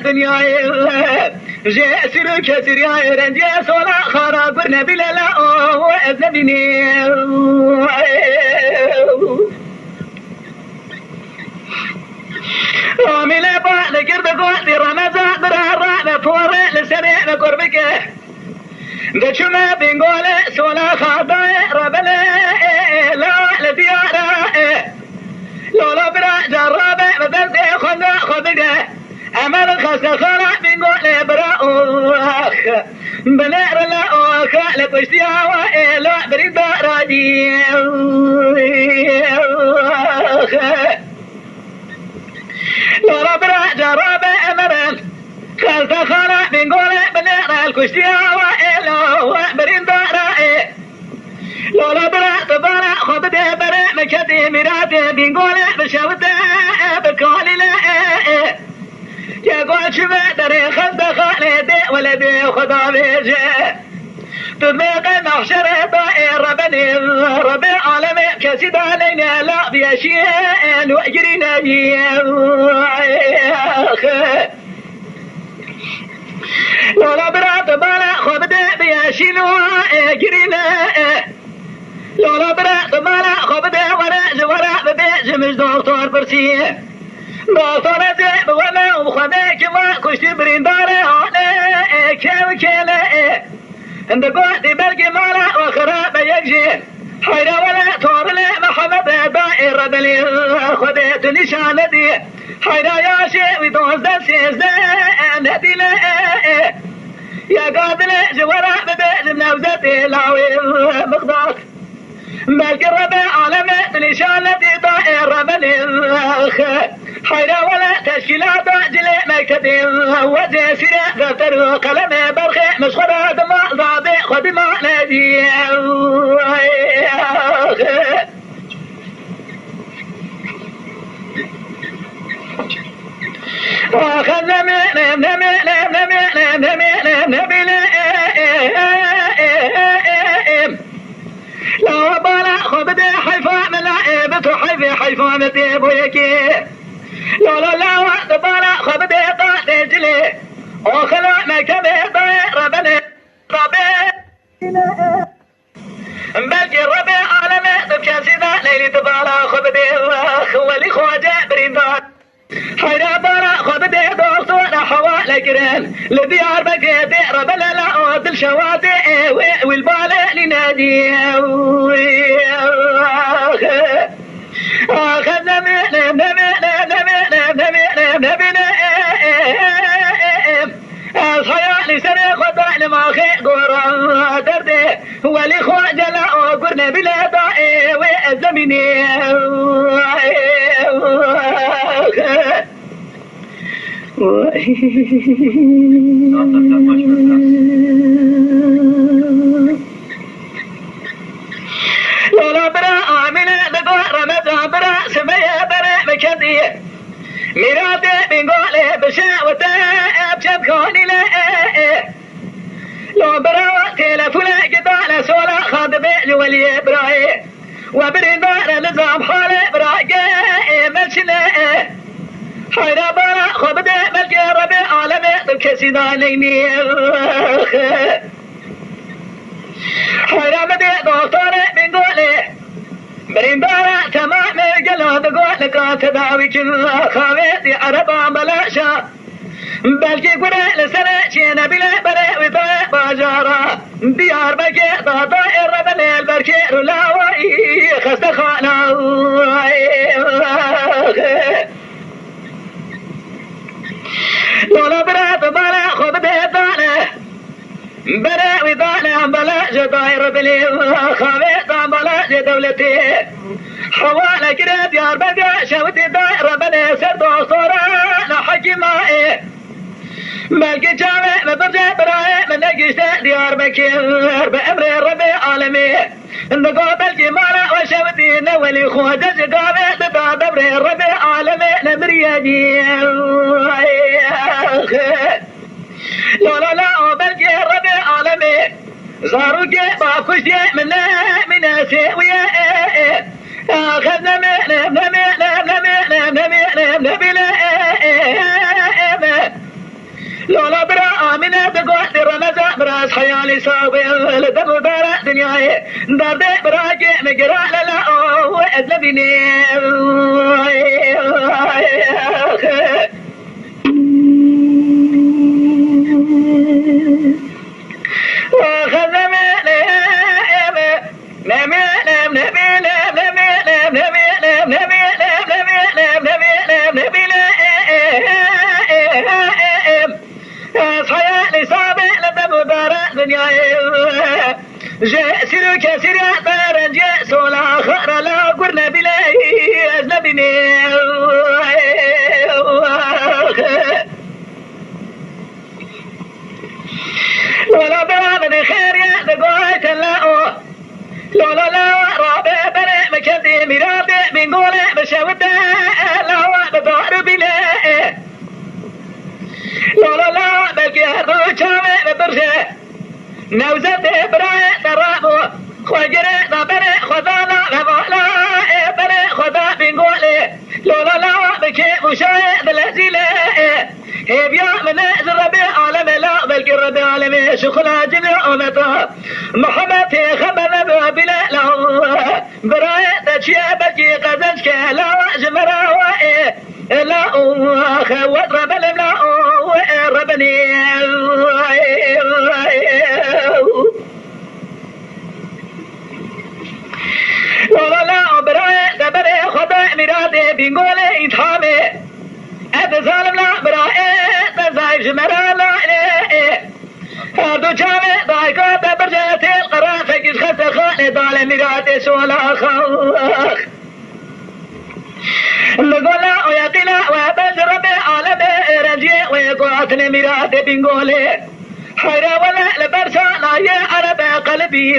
دنیای جسر کسری رنجی سولا خارا قرن بلا و ازنبینی عامل بعد قرب قوت رمضان برا فور لسنة قربك دشما بنقول سولا خاطا ربنا لا لديارة لولا برا جرابة بدل خذ خذك أمر خاص خلا بنقول برا أخ بنار لا أخ لقشتيا وإلا بريد راجي لولا برا جرابة أمر خاص خلا بنقول بنار الكشتيا وإلا بريد راجي لولا برا تبارا خبده برا مكتي ميراته بنقول بشوته بكالي لا يقول شبه دري خد خالدي ولدي خدا بيجي تطبيق محشر طائر ربني ربي عالمي كسيد علينا لا بيشين واجري نجي لولا برا تبارا خبده بيشين واجري لولا برا تبارا خبده ورا ببيج مش دكتور برسي دكتور زي بولا وخدك ما كشت برينداري على كوكله عند قوت بلقي مالا وخراب يجي حيرا ولا طورلي محمد دائرة دلي خدت نشاندي حيرا يا شيء ويدوز سيزان هدي لا يا قابل جورا ببيج نوزتي لاوي مقدار بلقي الربع علامة نشاندي دائرة بلي حيرا ولا تشكيلات جلي مكتب وجه سيرة دفتر قلم برخي مشخرة دماء ضابي خدمة نادي واخذ لا بالا خبدي حيفا ملائبة حيفا متيب ويكي لا وقت بالا خبدي طاعتي جلي وخلا مكبي طير بني ربي بلقي الربي عالمي تبكاسي ذا ليلي تبالا خبدي ولي خواجه بريندان حيرا بالا خبدي دورتونا حوالي كرين لديار بكيتي ربنا لا أودل شواتي والبالي لنادي أخذنا الخيال سنة خطأ لما خي قرى دردي ولي خواجة لا قرن بلا ضائي والزميني لولا برا عاملة بقرة مدى برا سمية برا مكدية ميراتي بنقولي بشاوة أبشب كوني لا لو برا تلفونا قطالة سولا خاطبي ولي براي وبرندار نظام حالي براي ملشنا حيرا برا خبدي ملكي ربي عالمي تبكسي دانيني حيرا مدي دكتوري بنقولي برندارة تمام قلب قولك تداوي كل خاويتي عربا بلاشا بلكي قرأ لسنة شينا بلا بري وطاء باجارة ديار بكي طائر بني البركي رلاوي خست خانا لولا برات بالا خذ بيطانه برا وطانه بلا طائر بلي خاويت بلا دولتي حوالك كده ديار بقى شوتي دائرة بني سردو صورة لحكي مائي ملكي جامع مبرجة براي من نقشت ديار بكير بأمر الربي عالمي نقو بلكي مالا وشوتي نولي خوجة قابل بباب أمر الربي عالمي نمرياجي لا بلكي الربي عالمي زاروكي باكوشي من سيوية أخذنا لصابي لدم دار دنياي درد براجع مقرا لا وأذنبني جاء سيرك سيرا طار جاء سولا خر لا قرنا بلاي أجنبني ولا برامن خير يا دقوات الله لولا لا رابع بري مكدي مرابع من قولي بشوته لا بدار بلاي لولا لا بكي روشامي ببرشه نوزت براي درابو خجري دبري خدانا لبولا بري خدا بنقولي لولا لا بكي مشاهد الهزيلة هبيا من ربي عالم لا بل ربي عالمي شخلا جميع أمتا محمد خبر بلا له براي تشيا بكي قزنش لا جمرا لا خوات رب لا ربني لا لا براي دبري خدا مرادي بنقولي إتحامي أتظالم لا براي تزايف جمرا لا هادو جامي ضايقا دبرجة القرار فكيش خسر خاني ضال مرادي سولا خاخ نقولا ويقلا وبس ربي عالمي رجي ويقعتني مرادي بنقولي حيرا ولا لبرسانا يا عرب قلبي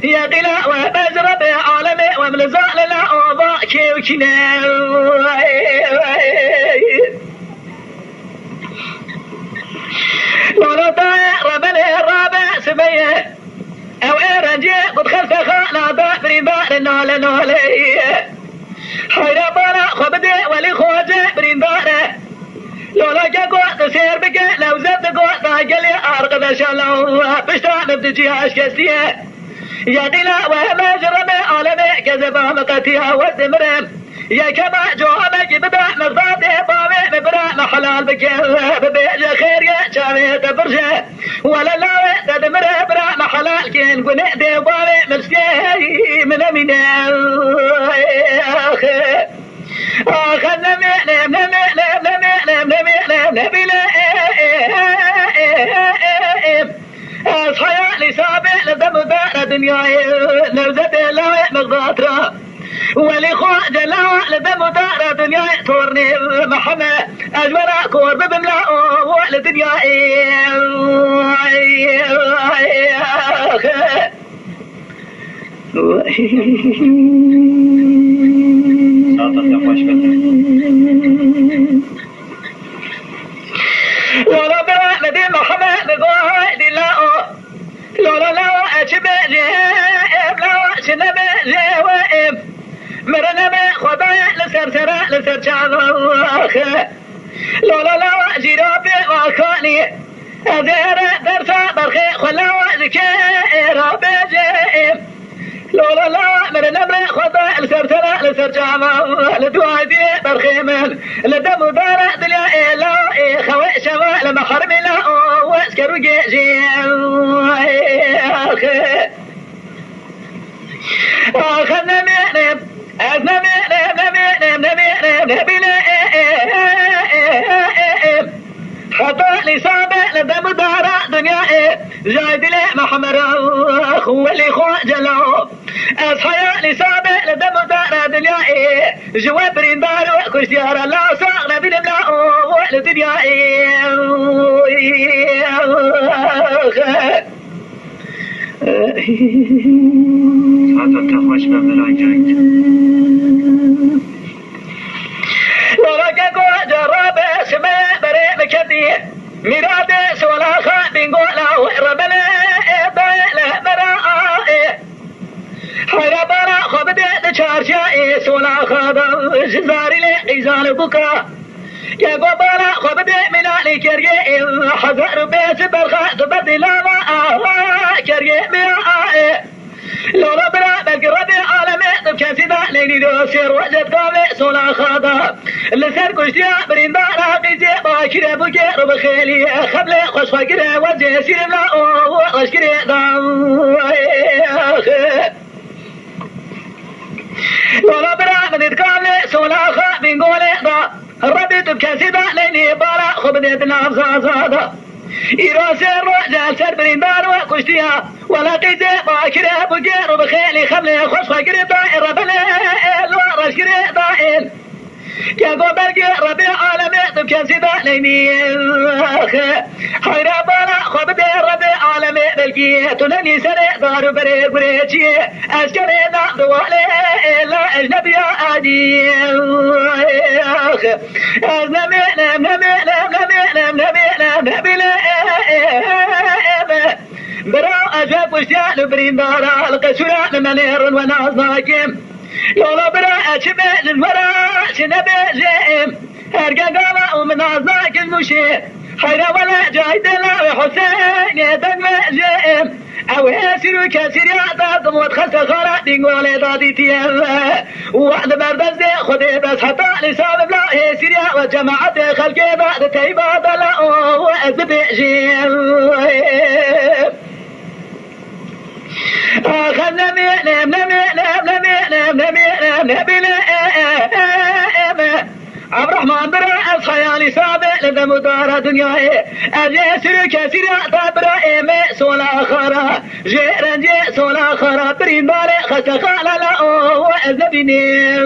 يا قلا وبس ربي عالمي وملزال لا أضاكي وكنا لولا طائر ربني الرابع سمية أو رجي قد خلف خانا دابري بار نول نولي حيرا بارا خبدي ولي خوجي برينداره لولا جاكو تسير بك لو زبت قوة قلي أرقد شلو بشترى نبتجي أشكسيه يا قلا وما جرمي عالمي كذبا مقتيها والدمرم يا كما جوابك بدأ مغضاطي بابي مبرا محلال بك ببيج خير يا شامي تبرجه ولا لا تدمر برا محلال كين قنقدي بابي مسكي من أمين آخر نبي أصحيا لسابع لدم دار دنياي نوزت لا مغضاطرة ولي خواج لا لدم دار دنياي تورني محمد أجورا كور ببملا ولدنياي لولا برا نبي محمد نقول لا لولا لا أشبه لا شنبه وإم مرنا بخدايا لسرسرة لسرشان لولا لا جرابي وخاني أزير درسا برخي خلا وذكي رابي جيم لولا لا مرنا بخدايا لسرسرة لسرشان لدوادي برخي من لدم دارة دليا لا خوي شما لما حرمي لا واسكروا جيجي آخر نمينم خطأ لسابع لدم دارة دنيا جايد لي محمد هو اللي خواجلو أصحيا لسابع لدم دارة دنيا جواب رندار كشتيار لا صاغنا بلملا ولدنيا هذا تخوش بملاي جايد ورقا قوة جرابة سماء بريء مكدي مرادة سولا خادين قولا وربنا ضيلة براء حيرا برا خبدة تشارشا سولا خادا جزاري لي قيزان بكا يا قبلا خبد من علي كريم حذر بيت برخات بدل ما كريم لولا برا بالقرب عالمي كاسدا ليني دوسير وجد قابل سولا خاضا لسر كشتيا بريندارا بيجي باكرة بكير بخيلي خبل خوش فكرة وجه سيرم لا وغش كري دام لولا برا بدت قابل سولا خا بنقول دا ربيت بكاسدا ليني بارا خبدت نافذا زادا إيروس الرجال سر بريندار وكشتيا ولا قيد باكرة بقير بخيلي خملي خوش فقري طائر بليل ورش قري طائل يا قبل ربي عالمي تبكي سيدا ليمين حيرا بالا خبد ربي عالمي بلكي تنني سري دار بري بريتي أشكري نعم دوالي لا أجنبي عادي أجنبي نبي برا أجاب وشيال بريندارا القسورة لمنير وناس ناكم لولا برا أشبه للمرا شنبه جيم هرقا قالا ومن ناك المشي حيرا ولا جايد لا حسين يدن جيم أو يسيرو كسير يعطاكم وتخلت خارا دينقوالي دادي تيال وعد بردز خدي بس حتى لساب بلا يسير وجماعة خلقي بعد تيبا دلا وأزبي جيم عبد الرحمن برا خيالي سابق لدم دار دنياي أجسر كثير تبرئ سولا خرا جيران جي سولا خرا برين بالي خسخالا لا وأزبيني